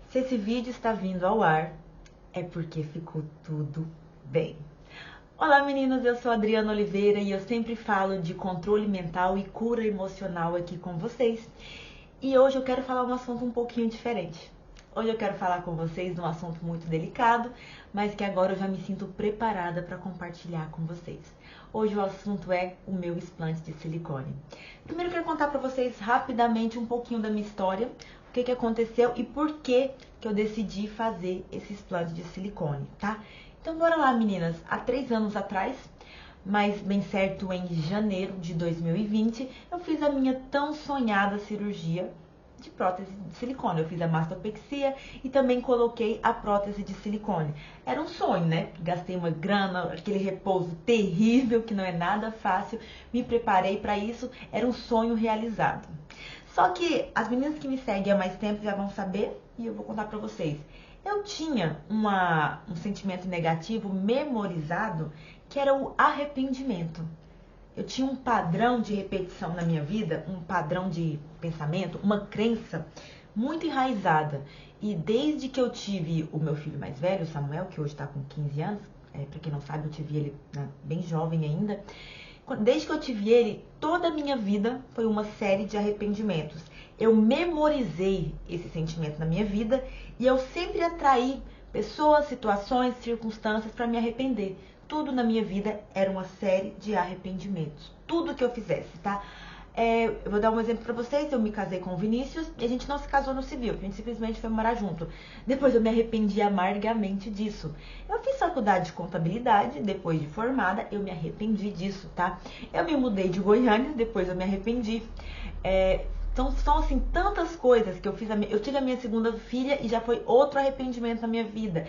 Se esse vídeo está vindo ao ar, é porque ficou tudo bem. Olá meninas, eu sou a Adriana Oliveira e eu sempre falo de controle mental e cura emocional aqui com vocês. E hoje eu quero falar um assunto um pouquinho diferente. Hoje eu quero falar com vocês de um assunto muito delicado, mas que agora eu já me sinto preparada para compartilhar com vocês. Hoje o assunto é o meu explante de silicone. Primeiro eu quero contar para vocês rapidamente um pouquinho da minha história, o que aconteceu e por que eu decidi fazer esse explante de silicone, tá? Então bora lá meninas, há 3 anos atrás, mas bem certo em janeiro de 2020, eu fiz a minha tão sonhada cirurgia de prótese de silicone. Eu fiz a mastopexia e também coloquei a prótese de silicone. Era um sonho, né? Gastei uma grana, aquele repouso terrível que não é nada fácil. Me preparei para isso, era um sonho realizado. Só que as meninas que me seguem há mais tempo já vão saber e eu vou contar para vocês. Eu tinha um sentimento negativo memorizado que era o arrependimento. Eu tinha um padrão de repetição na minha vida, um padrão de pensamento, uma crença muito enraizada. E desde que eu tive o meu filho mais velho, o Samuel, que hoje está com 15 anos, para quem não sabe, eu tive ele bem jovem ainda. Desde que eu tive ele, toda a minha vida foi uma série de arrependimentos. Eu memorizei esse sentimento na minha vida e eu sempre atraí pessoas, situações, circunstâncias para me arrepender. Tudo na minha vida era uma série de arrependimentos. Tudo que eu fizesse, tá? Eu vou dar um exemplo pra vocês. Eu me casei com o Vinícius e a gente não se casou no civil. A gente simplesmente foi morar junto. Depois eu me arrependi amargamente disso. Eu fiz faculdade de contabilidade, depois de formada, eu me arrependi disso, tá? Eu me mudei de Goiânia, depois eu me arrependi. Então são assim tantas coisas que eu fiz. Eu tive a minha segunda filha e já foi outro arrependimento na minha vida.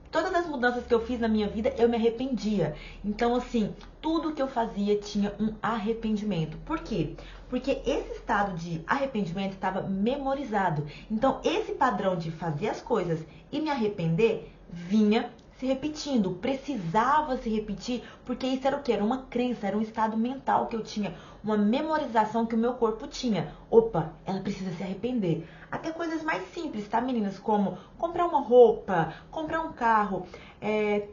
Todas as mudanças que eu fiz na minha vida, eu me arrependia. Então, assim, tudo que eu fazia tinha um arrependimento. Por quê? Porque esse estado de arrependimento estava memorizado. Então, esse padrão de fazer as coisas e me arrepender vinha se repetindo, precisava se repetir, porque isso era o que? Era uma crença, era um estado mental que eu tinha, uma memorização que o meu corpo tinha. Opa, ela precisa se arrepender. Até coisas mais simples, tá meninas? Como comprar uma roupa, comprar um carro,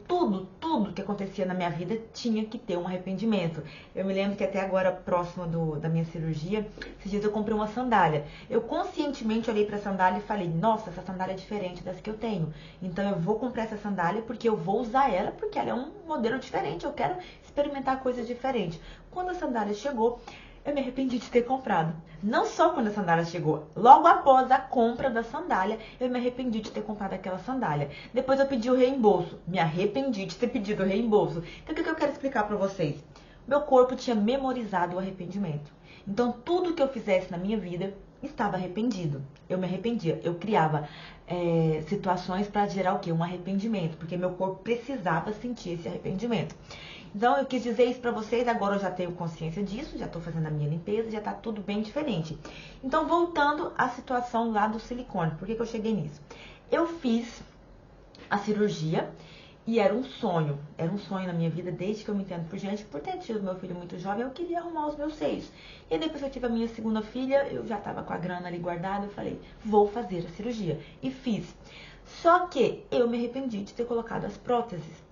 tudo que acontecia na minha vida tinha que ter um arrependimento. Eu me lembro que até agora, próximo da minha cirurgia, esses dias eu comprei uma sandália. Eu conscientemente olhei pra sandália e falei, nossa, essa sandália é diferente das que eu tenho. Então eu vou comprar essa sandália porque eu vou usar ela, porque ela é um modelo diferente, eu quero experimentar coisas diferentes. Quando a sandália chegou, eu me arrependi de ter comprado. Não só quando a sandália chegou, logo após a compra da sandália, eu me arrependi de ter comprado aquela sandália. Depois eu pedi o reembolso. Me arrependi de ter pedido o reembolso. Então o que eu quero explicar pra vocês? Meu corpo tinha memorizado o arrependimento. Então tudo que eu fizesse na minha vida estava arrependido. Eu me arrependia. Eu criava situações para gerar o quê? Um arrependimento. Porque meu corpo precisava sentir esse arrependimento. Então eu quis dizer isso pra vocês, agora eu já tenho consciência disso, já tô fazendo a minha limpeza, já tá tudo bem diferente. Então voltando à situação lá do silicone, por que eu cheguei nisso? Eu fiz a cirurgia e era um sonho na minha vida desde que eu me entendo por gente, por ter tido meu filho muito jovem, eu queria arrumar os meus seios. E aí, depois que eu tive a minha segunda filha, eu já tava com a grana ali guardada, eu falei, vou fazer a cirurgia. E fiz. Só que eu me arrependi de ter colocado as próteses.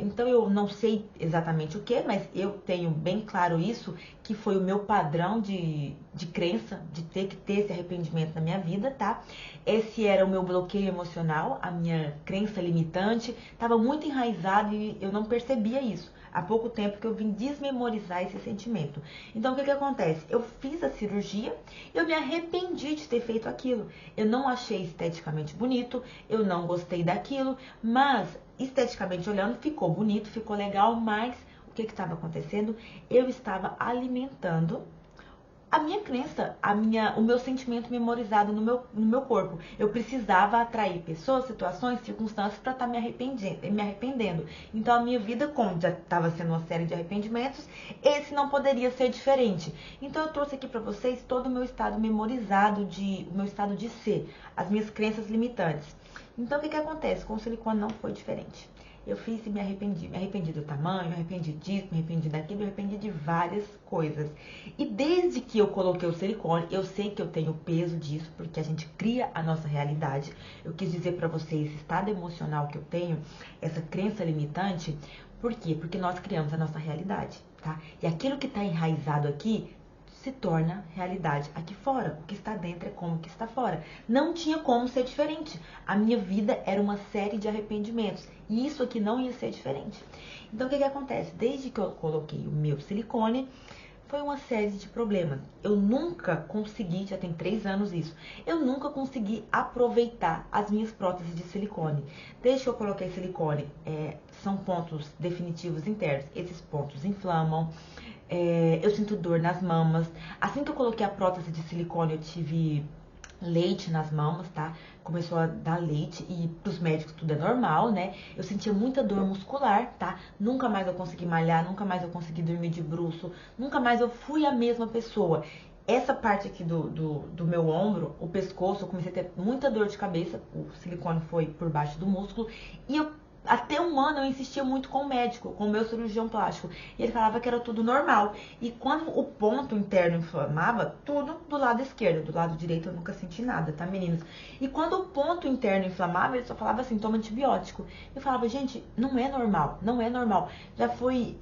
Então eu não sei exatamente o que, mas eu tenho bem claro isso, que foi o meu padrão de crença, de ter que ter esse arrependimento na minha vida, tá? Esse era o meu bloqueio emocional, a minha crença limitante, estava muito enraizado e eu não percebia isso. Há pouco tempo que eu vim desmemorizar esse sentimento. Então o que acontece? Eu fiz a cirurgia e eu me arrependi de ter feito aquilo. Eu não achei esteticamente bonito, eu não gostei daquilo, mas esteticamente olhando, ficou bonito, ficou legal, mas o que estava acontecendo? Eu estava alimentando a minha crença, o meu sentimento memorizado no meu corpo. Eu precisava atrair pessoas, situações, circunstâncias para estar me arrependendo. Então a minha vida, como já estava sendo uma série de arrependimentos, esse não poderia ser diferente. Então eu trouxe aqui para vocês todo o meu estado memorizado, o meu estado de ser, as minhas crenças limitantes. Então o que acontece? Com o silicone não foi diferente. Eu fiz e me arrependi. Me arrependi do tamanho, me arrependi disso, me arrependi daquilo, me arrependi de várias coisas. E desde que eu coloquei o silicone, eu sei que eu tenho peso disso, porque a gente cria a nossa realidade. Eu quis dizer pra vocês, esse estado emocional que eu tenho, essa crença limitante, por quê? Porque nós criamos a nossa realidade, tá? E aquilo que tá enraizado aqui se torna realidade aqui fora. O que está dentro é como o que está fora. Não tinha como ser diferente. A minha vida era uma série de arrependimentos. E isso aqui não ia ser diferente. Então, o que acontece? Desde que eu coloquei o meu silicone, foi uma série de problemas. Eu nunca consegui, já tem 3 anos isso, eu nunca consegui aproveitar as minhas próteses de silicone. Desde que eu coloquei silicone, são pontos definitivos internos. Esses pontos inflamam. Eu sinto dor nas mamas. Assim que eu coloquei a prótese de silicone, eu tive leite nas mamas, tá? Começou a dar leite e pros médicos tudo é normal, né? Eu sentia muita dor muscular, tá? Nunca mais eu consegui malhar, nunca mais eu consegui dormir de bruço, nunca mais eu fui a mesma pessoa. Essa parte aqui do meu ombro, o pescoço, eu comecei a ter muita dor de cabeça, o silicone foi por baixo do músculo, e até um ano eu insistia muito com o médico, com o meu cirurgião plástico. E ele falava que era tudo normal. E quando o ponto interno inflamava, tudo do lado esquerdo. Do lado direito eu nunca senti nada, tá, meninos? E quando o ponto interno inflamava, ele só falava assim, toma antibiótico. Eu falava, gente, não é normal, não é normal. Já fui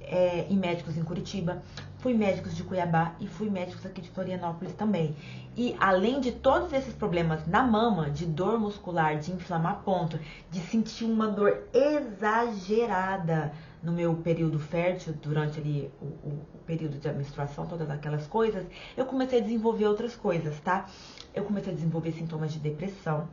em médicos em Curitiba, fui médicos de Cuiabá e fui médicos aqui de Florianópolis também. E além de todos esses problemas na mama, de dor muscular, de inflamar ponto, de sentir uma dor exagerada no meu período fértil, durante ali o período de menstruação, todas aquelas coisas, eu comecei a desenvolver outras coisas, tá? Eu comecei a desenvolver sintomas de depressão,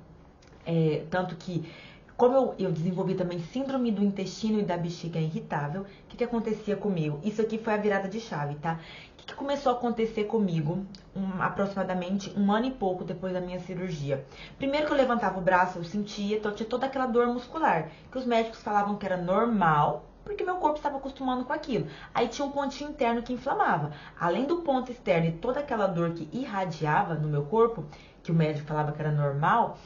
tanto que como eu desenvolvi também síndrome do intestino e da bexiga irritável, o que acontecia comigo? Isso aqui foi a virada de chave, tá? O que começou a acontecer comigo aproximadamente 1 ano e pouco depois da minha cirurgia? Primeiro que eu levantava o braço, eu sentia, então eu tinha toda aquela dor muscular, que os médicos falavam que era normal, porque meu corpo estava acostumando com aquilo. Aí tinha um pontinho interno que inflamava. Além do ponto externo e toda aquela dor que irradiava no meu corpo, que o médico falava que era normal,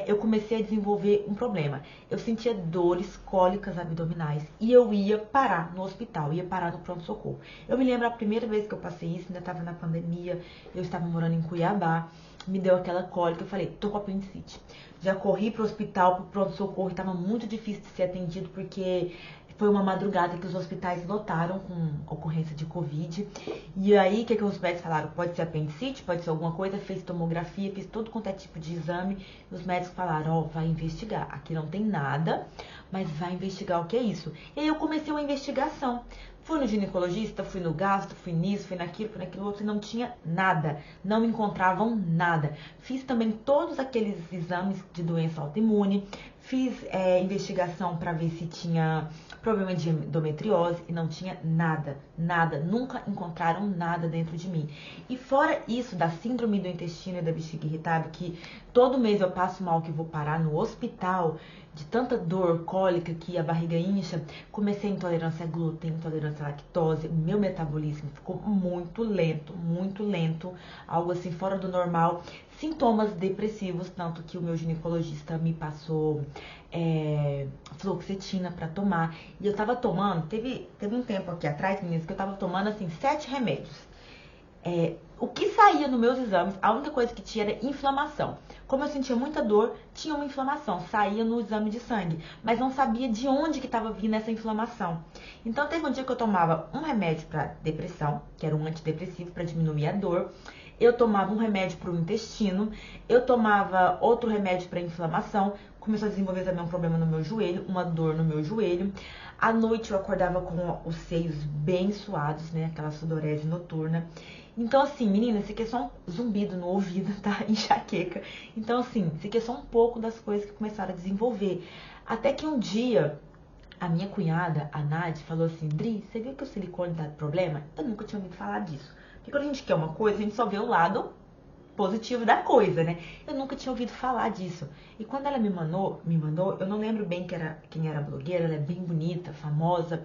eu comecei a desenvolver um problema. Eu sentia dores cólicas abdominais e eu ia parar no hospital, ia parar no pronto-socorro. Eu me lembro a primeira vez que eu passei isso, ainda estava na pandemia, eu estava morando em Cuiabá, me deu aquela cólica, eu falei, tô com apendicite. Já corri pro hospital, pro pronto-socorro, estava muito difícil de ser atendido porque foi uma madrugada que os hospitais lotaram com ocorrência de Covid. E aí, o que os médicos falaram? Pode ser apendicite, pode ser alguma coisa. Fez tomografia, fez todo quanto é tipo de exame. E os médicos falaram, vai investigar. Aqui não tem nada, mas vai investigar o que é isso. E aí eu comecei uma investigação. Fui no ginecologista, fui no gastro, fui nisso, fui naquilo outro, e não tinha nada. Não encontravam nada. Fiz também todos aqueles exames de doença autoimune. Fiz investigação para ver se tinha problema de endometriose e não tinha nada, nada. Nunca encontraram nada dentro de mim. E fora isso, da síndrome do intestino e da bexiga irritável, que todo mês eu passo mal que vou parar no hospital, de tanta dor cólica que a barriga incha, comecei a intolerância a glúten, intolerância à lactose, o meu metabolismo ficou muito lento, algo assim fora do normal, sintomas depressivos, tanto que o meu ginecologista me passou fluoxetina para tomar, e eu tava tomando, teve um tempo aqui atrás, meninas, que eu tava tomando assim 7 remédios. O que saía nos meus exames, a única coisa que tinha era inflamação. Como eu sentia muita dor, tinha uma inflamação, saía no exame de sangue, mas não sabia de onde que estava vindo essa inflamação. Então teve um dia que eu tomava um remédio para depressão, que era um antidepressivo para diminuir a dor. Eu tomava um remédio para o intestino, eu tomava outro remédio para inflamação. Começou a desenvolver também um problema no meu joelho, uma dor no meu joelho. À noite eu acordava com os seios bem suados, né? Aquela sudorese noturna. Então, assim, meninas, isso aqui é só um zumbido no ouvido, tá? Enxaqueca. Então, assim, isso aqui é só um pouco das coisas que começaram a desenvolver. Até que um dia, a minha cunhada, a Nádia, falou assim, Dri, você viu que o silicone dá problema? Eu nunca tinha ouvido falar disso. Porque quando a gente quer uma coisa, a gente só vê o lado positivo da coisa, né? Eu nunca tinha ouvido falar disso. E quando ela me mandou, eu não lembro bem quem era a blogueira, ela é bem bonita, famosa.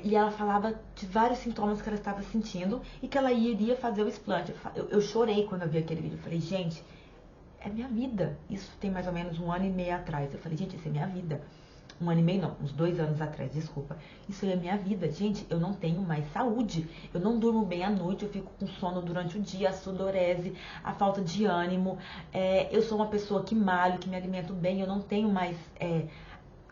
E ela falava de vários sintomas que ela estava sentindo e que ela iria fazer o explante. Eu chorei quando eu vi aquele vídeo. Eu falei, gente, é minha vida. Isso tem mais ou menos 1 ano e meio atrás. Eu falei, gente, isso é minha vida. um ano e meio não, uns 2 anos atrás, desculpa. Isso é a minha vida, gente, eu não tenho mais saúde. Eu não durmo bem à noite, eu fico com sono durante o dia, a sudorese, a falta de ânimo. Eu sou uma pessoa que malho, que me alimento bem, eu não tenho mais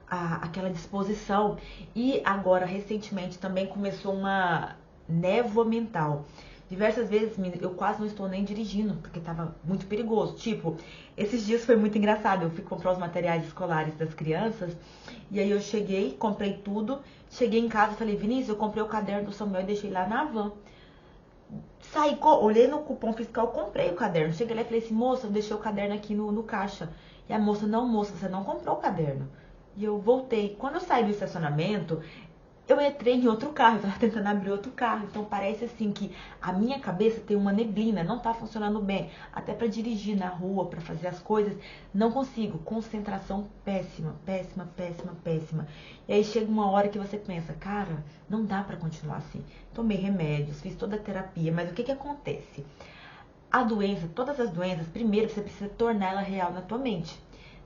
aquela disposição. E agora, recentemente, também começou uma névoa mental. Diversas vezes eu quase não estou nem dirigindo, porque tava muito perigoso. Tipo, esses dias foi muito engraçado. Eu fui comprar os materiais escolares das crianças. E aí eu cheguei, comprei tudo. Cheguei em casa e falei, Vinícius, eu comprei o caderno do Samuel e deixei lá na van. Saí, olhei no cupom fiscal, comprei o caderno. Cheguei lá e falei assim, moça, eu deixei o caderno aqui no caixa. E a moça, não, moça, você não comprou o caderno. E eu voltei. Quando eu saí do estacionamento, eu entrei em outro carro, eu tava tentando abrir outro carro. Então parece assim que a minha cabeça tem uma neblina, não tá funcionando bem. Até pra dirigir na rua, pra fazer as coisas, não consigo. Concentração péssima, péssima, péssima, péssima. E aí chega uma hora que você pensa, cara, não dá pra continuar assim. Tomei remédios, fiz toda a terapia, mas o que que acontece? A doença, todas as doenças, primeiro você precisa tornar ela real na tua mente.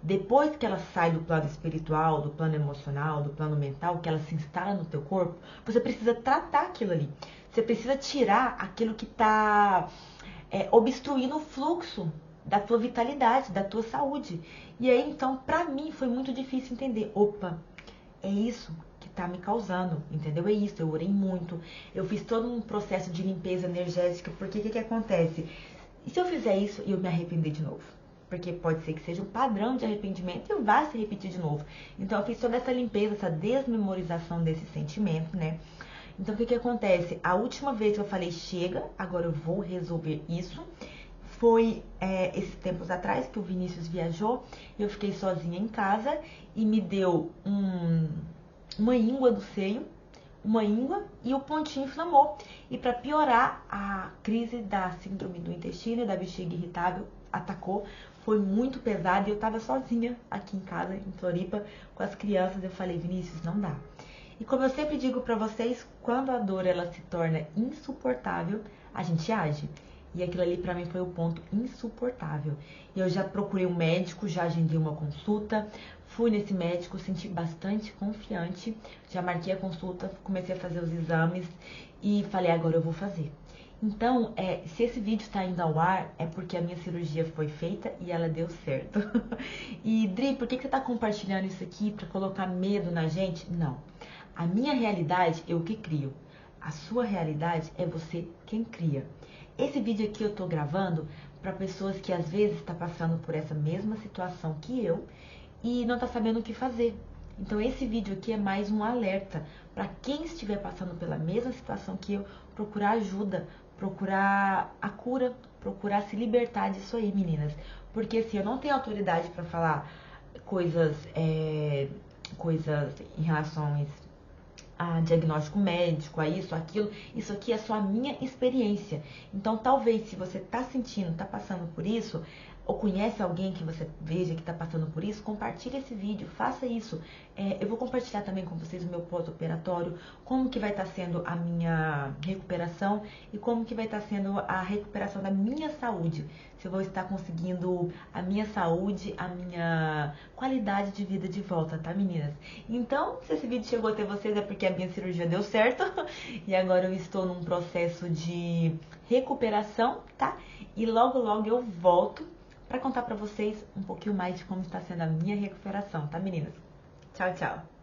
Depois que ela sai do plano espiritual, do plano emocional, do plano mental, que ela se instala no teu corpo, você precisa tratar aquilo ali. Você precisa tirar aquilo que está obstruindo o fluxo da tua vitalidade, da tua saúde. E aí, então, pra mim foi muito difícil entender. Opa, é isso que tá me causando, entendeu? É isso, eu orei muito. Eu fiz todo um processo de limpeza energética, porque o que acontece? E se eu fizer isso e eu me arrepender de novo? Porque pode ser que seja um padrão de arrependimento e eu vá se repetir de novo. Então eu fiz toda essa limpeza, essa desmemorização desse sentimento, né? Então o que acontece? A última vez que eu falei, chega, agora eu vou resolver isso, foi esses tempos atrás que o Vinícius viajou, eu fiquei sozinha em casa e me deu uma íngua do seio, uma íngua e o pontinho inflamou. E para piorar, a crise da síndrome do intestino e da bexiga irritável atacou, foi muito pesado e eu tava sozinha aqui em casa, em Floripa, com as crianças. Eu falei, Vinícius, não dá. E como eu sempre digo pra vocês, quando a dor ela se torna insuportável, a gente age. E aquilo ali pra mim foi o ponto insuportável. E eu já procurei um médico, já agendei uma consulta, fui nesse médico, senti bastante confiante, já marquei a consulta, comecei a fazer os exames e falei, agora eu vou fazer. Então, se esse vídeo tá indo ao ar, é porque a minha cirurgia foi feita e ela deu certo. E Dri, por que você tá compartilhando isso aqui pra colocar medo na gente? Não. A minha realidade eu que crio. A sua realidade é você quem cria. Esse vídeo aqui eu tô gravando para pessoas que às vezes estão passando por essa mesma situação que eu e não tá sabendo o que fazer. Então esse vídeo aqui é mais um alerta para quem estiver passando pela mesma situação que eu, procurar ajuda, procurar a cura, procurar se libertar disso aí, meninas. Porque assim, eu não tenho autoridade para falar coisas em relação a diagnóstico médico, a isso, aquilo. Isso aqui é só a minha experiência. Então, talvez, se você tá sentindo, tá passando por isso, ou conhece alguém que você veja que tá passando por isso, compartilhe esse vídeo, faça isso. Eu vou compartilhar também com vocês o meu pós-operatório, como que vai estar sendo a minha recuperação e como que vai estar sendo a recuperação da minha saúde. Se eu vou estar conseguindo a minha saúde, a minha qualidade de vida de volta, tá, meninas? Então, se esse vídeo chegou até vocês é porque a minha cirurgia deu certo e agora eu estou num processo de recuperação, tá? E logo, logo eu volto para contar para vocês um pouquinho mais de como está sendo a minha recuperação, tá, meninas? Tchau, tchau!